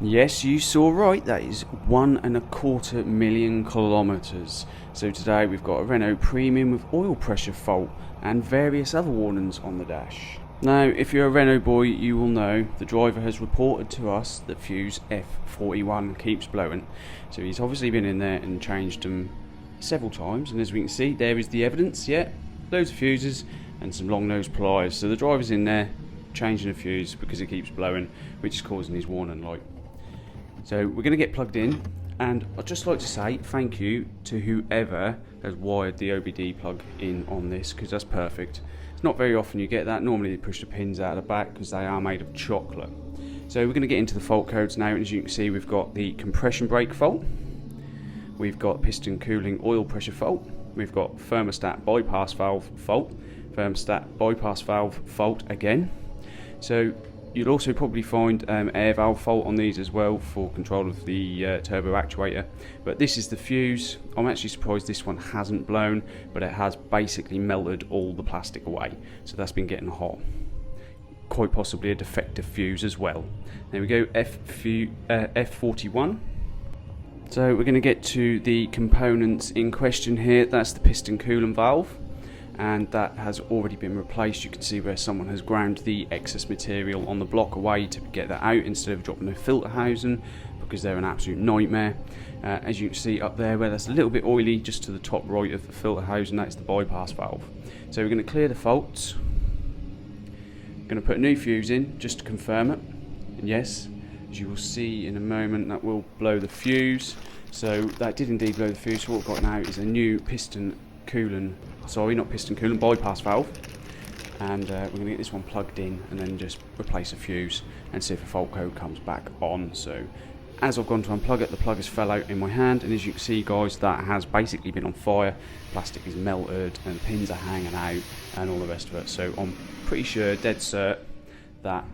Yes, you saw right, that is 1.25 million kilometres. So today we've got a Renault Premium with oil pressure fault and various other warnings on the dash. Now, if you're a Renault boy, you will know the driver has reported to us that fuse F41 keeps blowing. So he's obviously been in there and changed them several times, and as we can see, there is the evidence. Yeah, loads of fuses and some long nose pliers. So the driver's in there changing a fuse because it keeps blowing, which is causing his warning light. So we're going to get plugged in, and I'd just like to say thank you to whoever has wired the OBD plug in on this, because that's perfect. It's not very often you get that. Normally they push the pins out of the back because they are made of chocolate. So we're going to get into the fault codes now, and as you can see, we've got the compression brake fault, we've got piston cooling oil pressure fault, we've got thermostat bypass valve fault, thermostat bypass valve fault again. So you'll also probably find air valve fault on these as well for control of the turbo actuator. But this is the fuse. I'm actually surprised this one hasn't blown, but it has basically melted all the plastic away. So that's been getting hot. Quite possibly a defective fuse as well. There we go, F41. So we're going to get to the components in question here. That's the piston coolant valve, and that has already been replaced. You can see where someone has ground the excess material on the block away to get that out instead of dropping a filter housing, because they're an absolute nightmare. As you can see up there where that's a little bit oily, just to the top right of the filter housing, that's the bypass valve. So we're going to clear the faults. We're going to put a new fuse in just to confirm it, and yes, as you will see in a moment, that will blow the fuse. So that did indeed blow the fuse. So what we've got now is a new piston coolant, bypass valve, and we're going to get this one plugged in and then just replace a fuse and see if a fault code comes back on. So as I've gone to unplug it, the plug has fell out in my hand, and as you can see, guys, that has basically been on fire. Plastic is melted and pins are hanging out and all the rest of it. So I'm pretty sure, dead cert, that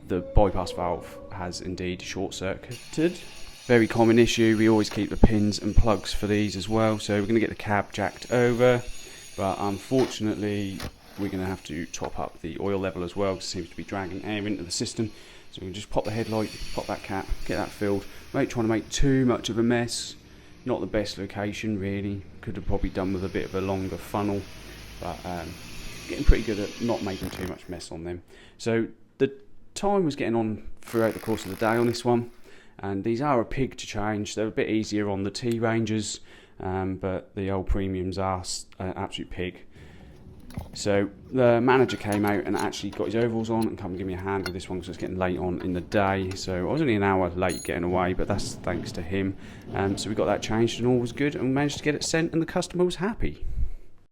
the bypass valve has indeed short circuited. Very common issue. We always keep the pins and plugs for these as well. So we're going to get the cab jacked over, but unfortunately we're going to have to top up the oil level as well, because it seems to be dragging air into the system. So we can just pop the headlight, pop that cap, get that filled. We ain't trying to make too much of a mess. Not the best location really. Could have probably done with a bit of a longer funnel, but getting pretty good at not making too much mess on them. So the time was getting on throughout the course of the day on this one, and these are a pig to change. They're a bit easier on the T ranges, but the old premiums are an absolute pig. So the manager came out and actually got his overalls on and come and give me a hand with this one, because it's getting late on in the day. So I was only an hour late getting away, but that's thanks to him. So we got that changed and all was good, and we managed to get it sent, and the customer was happy.